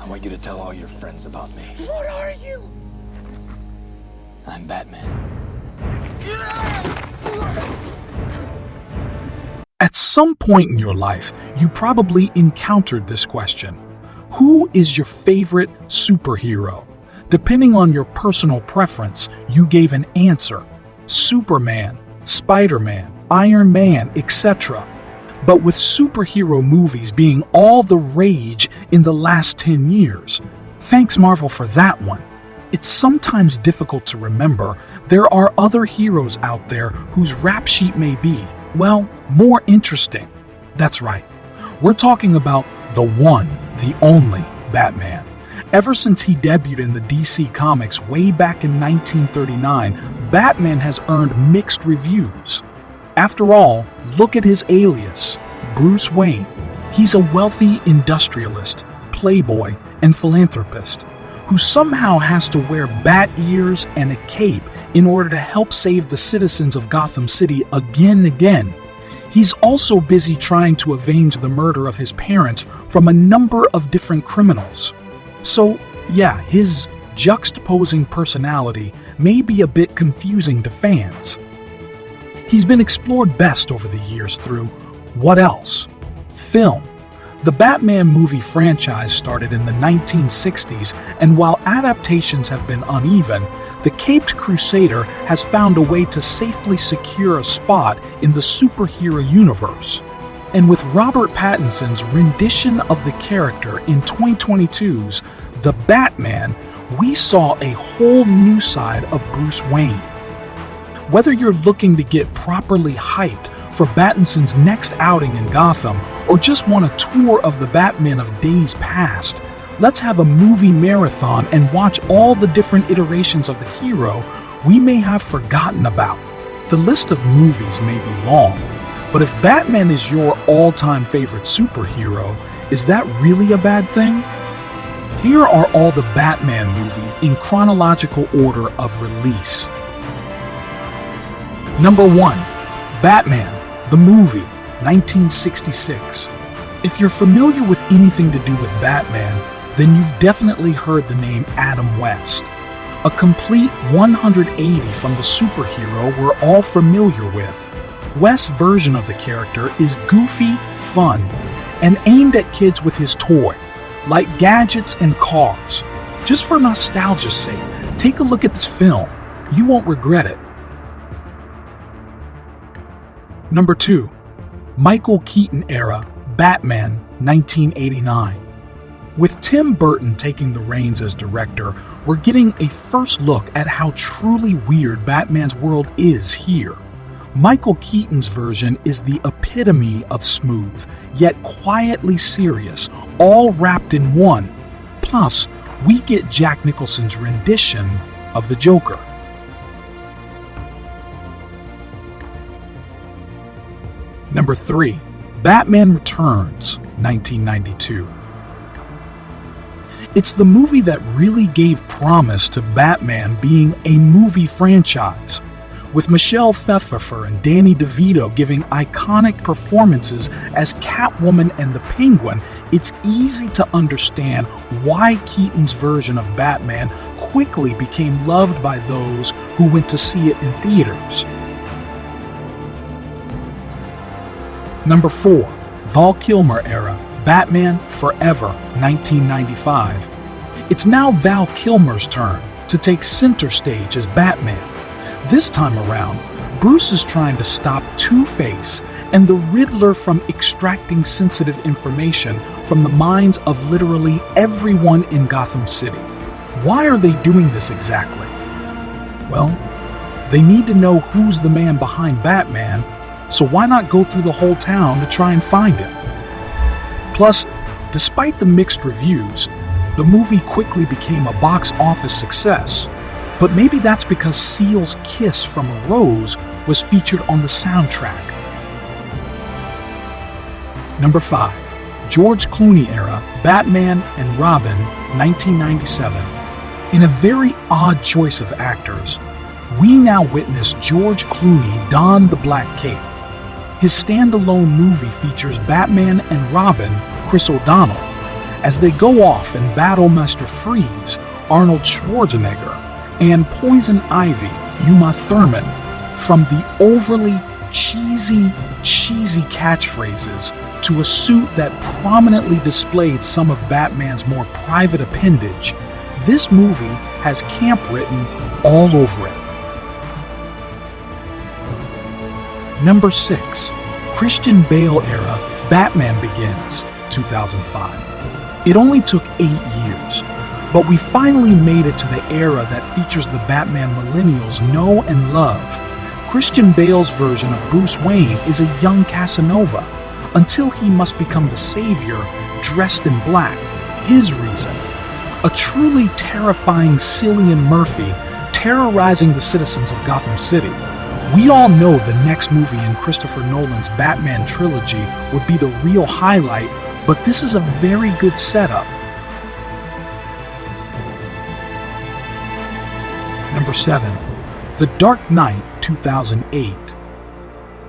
I want you to tell all your friends about me. What are you? I'm Batman. At some point in your life, you probably encountered this question. Who is your favorite superhero? Depending on your personal preference, you gave an answer. Superman, Spider-Man, Iron Man, etc. But with superhero movies being all the rage in the last 10 years, thanks Marvel for that one, it's sometimes difficult to remember there are other heroes out there whose rap sheet may be, well, more interesting. That's right. We're talking about the one, the only Batman. Ever since he debuted in the DC Comics way back in 1939, Batman has earned mixed reviews. After all, look at his alias, Bruce Wayne. He's a wealthy industrialist, playboy, and philanthropist who somehow has to wear bat ears and a cape in order to help save the citizens of Gotham City again and again. He's also busy trying to avenge the murder of his parents from a number of different criminals. So, yeah, his juxtaposing personality may be a bit confusing to fans. He's been explored best over the years through what else? Film. The Batman movie franchise started in the 1960s, and while adaptations have been uneven, the Caped Crusader has found a way to safely secure a spot in the superhero universe. And with Robert Pattinson's rendition of the character in 2022's The Batman, we saw a whole new side of Bruce Wayne. Whether you're looking to get properly hyped for Pattinson's next outing in Gotham, or just want a tour of the Batman of days past, let's have a movie marathon and watch all the different iterations of the hero we may have forgotten about. The list of movies may be long, but if Batman is your all-time favorite superhero, is that really a bad thing? Here are all the Batman movies in chronological order of release. Number 1. Batman, the movie, 1966. If you're familiar with anything to do with Batman, then you've definitely heard the name Adam West. A complete 180 from the superhero we're all familiar with. West's version of the character is goofy, fun, and aimed at kids with his toy, like gadgets and cars. Just for nostalgia's sake, take a look at this film. You won't regret it. Number 2. Michael Keaton era Batman, 1989. With Tim Burton taking the reins as director, we're getting a first look at how truly weird Batman's world is here. Michael Keaton's version is the epitome of smooth, yet quietly serious, all wrapped in one. Plus, we get Jack Nicholson's rendition of the Joker. Number 3. Batman Returns, 1992. It's the movie that really gave promise to Batman being a movie franchise. With Michelle Pfeiffer and Danny DeVito giving iconic performances as Catwoman and the Penguin, it's easy to understand why Keaton's version of Batman quickly became loved by those who went to see it in theaters. Number 4. Val Kilmer era Batman Forever, 1995. It's now Val Kilmer's turn to take center stage as Batman. This time around, Bruce is trying to stop Two-Face and the Riddler from extracting sensitive information from the minds of literally everyone in Gotham City. Why are they doing this exactly? Well, they need to know who's the man behind Batman, so why not go through the whole town to try and find him? Plus, despite the mixed reviews, the movie quickly became a box office success. But maybe that's because Seal's Kiss from a Rose was featured on the soundtrack. Number 5. George Clooney era Batman and Robin, 1997. In a very odd choice of actors, we now witness George Clooney don the black cape. His standalone movie features Batman and Robin, Chris O'Donnell, as they go off and battle Mr. Freeze, Arnold Schwarzenegger, and Poison Ivy, Uma Thurman, from the overly cheesy catchphrases to a suit that prominently displayed some of Batman's more private appendage. This movie has camp written all over it. Number 6. Christian Bale era Batman Begins, 2005. It only took 8 years, but we finally made it to the era that features the Batman millennials know and love. Christian Bale's version of Bruce Wayne is a young Casanova, until he must become the savior dressed in black, his reason. A truly terrifying Cillian Murphy terrorizing the citizens of Gotham City. We all know the next movie in Christopher Nolan's Batman trilogy would be the real highlight, but this is a very good setup. Number 7. The Dark Knight, 2008.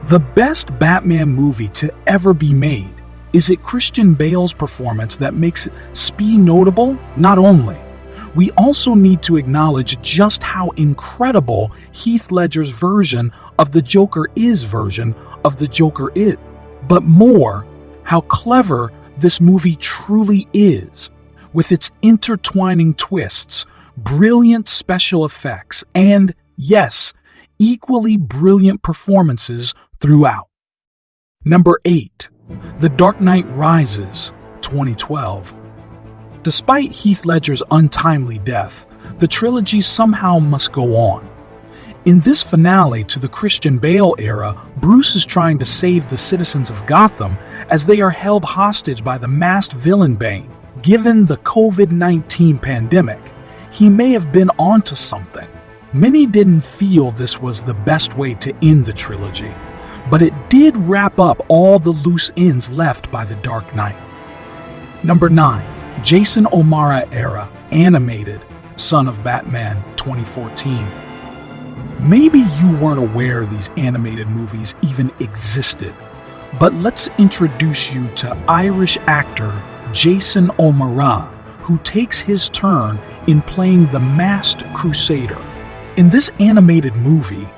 The best Batman movie to ever be made. Is it Christian Bale's performance that makes Spee notable? Not only. We also need to acknowledge just how incredible Heath Ledger's version of the Joker is, but more, how clever this movie truly is, with its intertwining twists, brilliant special effects, and, yes, equally brilliant performances throughout. Number 8. The Dark Knight Rises, 2012. Despite Heath Ledger's untimely death, the trilogy somehow must go on. In this finale to the Christian Bale era, Bruce is trying to save the citizens of Gotham as they are held hostage by the masked villain Bane. Given the COVID-19 pandemic, he may have been onto something. Many didn't feel this was the best way to end the trilogy, but it did wrap up all the loose ends left by The Dark Knight. Number 9. Jason O'Mara era, animated, Son of Batman, 2014. Maybe you weren't aware these animated movies even existed, but let's introduce you to Irish actor Jason O'Mara, who takes his turn in playing the Caped Crusader. In this animated movie,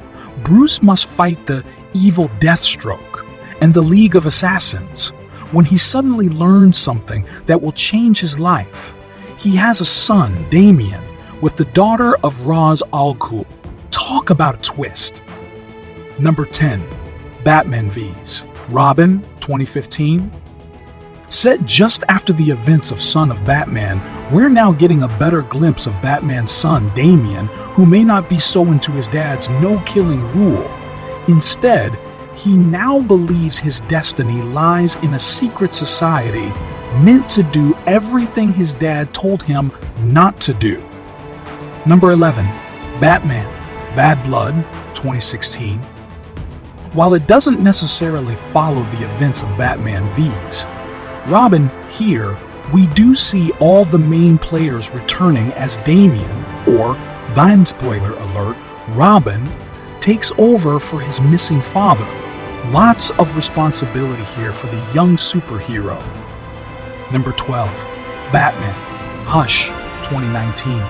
Bruce must fight the evil Deathstroke and the League of Assassins when he suddenly learns something that will change his life. He has a son, Damian, with the daughter of Ra's al Ghul. Talk about a twist. Number 10. Batman vs. Robin, 2015. Set just after the events of Son of Batman, we're now getting a better glimpse of Batman's son, Damian, who may not be so into his dad's no-killing rule. Instead, he now believes his destiny lies in a secret society meant to do everything his dad told him not to do. Number 11. Batman, Bad Blood, 2016. While it doesn't necessarily follow the events of Batman vs. Robin, here, we do see all the main players returning as Damian, or, blind spoiler alert, Robin, takes over for his missing father. Lots of responsibility here for the young superhero. Number 12. Batman, Hush, 2019.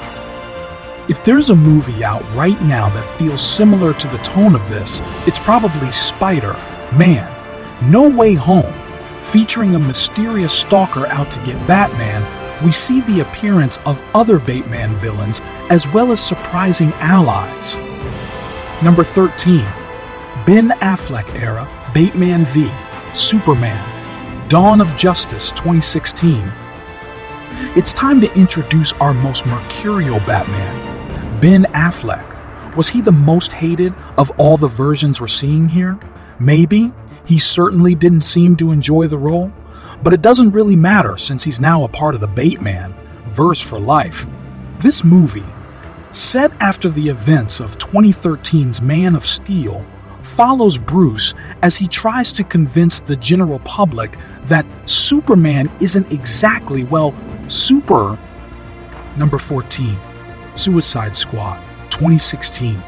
If there's a movie out right now that feels similar to the tone of this, it's probably Spider-Man, No Way Home. Featuring a mysterious stalker out to get Batman, we see the appearance of other Batman villains as well as surprising allies. Number 13. Ben Affleck era Batman v Superman, Dawn of Justice, 2016. It's time to introduce our most mercurial Batman, Ben Affleck. Was he the most hated of all the versions we're seeing here? Maybe. He certainly didn't seem to enjoy the role, but it doesn't really matter since he's now a part of the Bateman verse for life. This movie, set after the events of 2013's Man of Steel, follows Bruce as he tries to convince the general public that Superman isn't exactly, well, super. Number 14. Suicide Squad, 2016.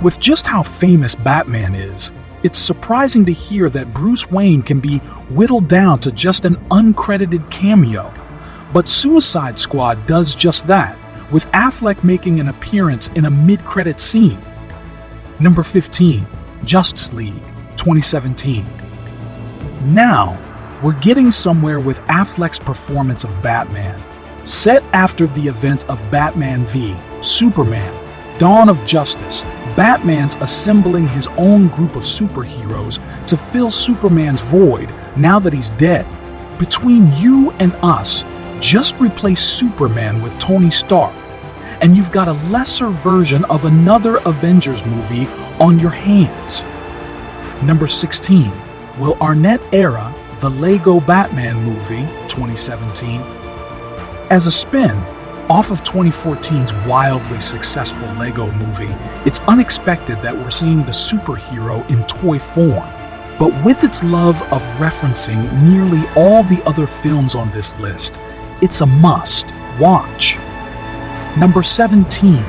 With just how famous Batman is, it's surprising to hear that Bruce Wayne can be whittled down to just an uncredited cameo. But Suicide Squad does just that, with Affleck making an appearance in a mid-credit scene. Number 15, Justice League, 2017. Now, we're getting somewhere with Affleck's performance of Batman. Set after the event of Batman v Superman, Dawn of Justice, Batman's assembling his own group of superheroes to fill Superman's void now that he's dead. Between you and us, just replace Superman with Tony Stark, and you've got a lesser version of another Avengers movie on your hands. Number 16, Will Arnett era the Lego Batman movie, 2017. As a spin off of 2014's wildly successful Lego movie, it's unexpected that we're seeing the superhero in toy form. But with its love of referencing nearly all the other films on this list, it's a must watch. Number 17,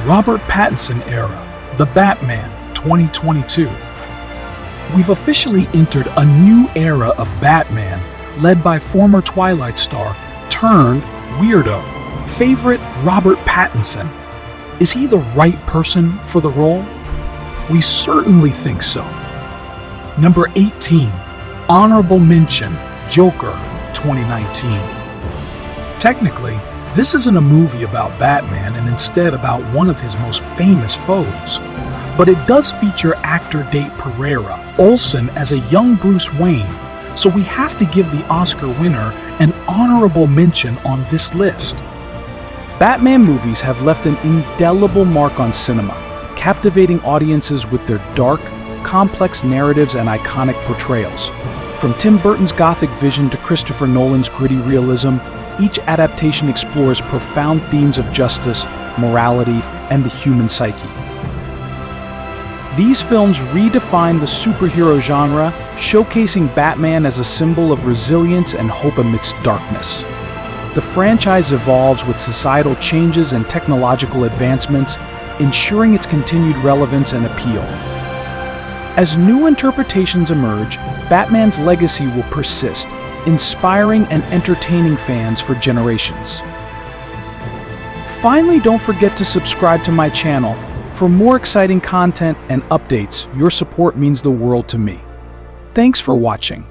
Robert Pattinson era, The Batman, 2022. We've officially entered a new era of Batman, led by former Twilight star turned weirdo favorite Robert Pattinson. Is he the right person for the role? We certainly think so. Number 18, Honorable Mention, Joker, 2019. Technically, this isn't a movie about Batman and instead about one of his most famous foes. But it does feature actor Date Pereira, Olsen as a young Bruce Wayne, so we have to give the Oscar winner an honorable mention on this list. Batman movies have left an indelible mark on cinema, captivating audiences with their dark, complex narratives and iconic portrayals. From Tim Burton's Gothic vision to Christopher Nolan's gritty realism, each adaptation explores profound themes of justice, morality, and the human psyche. These films redefine the superhero genre, showcasing Batman as a symbol of resilience and hope amidst darkness. The franchise evolves with societal changes and technological advancements, ensuring its continued relevance and appeal. As new interpretations emerge, Batman's legacy will persist, inspiring and entertaining fans for generations. Finally, don't forget to subscribe to my channel. For more exciting content and updates, your support means the world to me. Thanks for watching.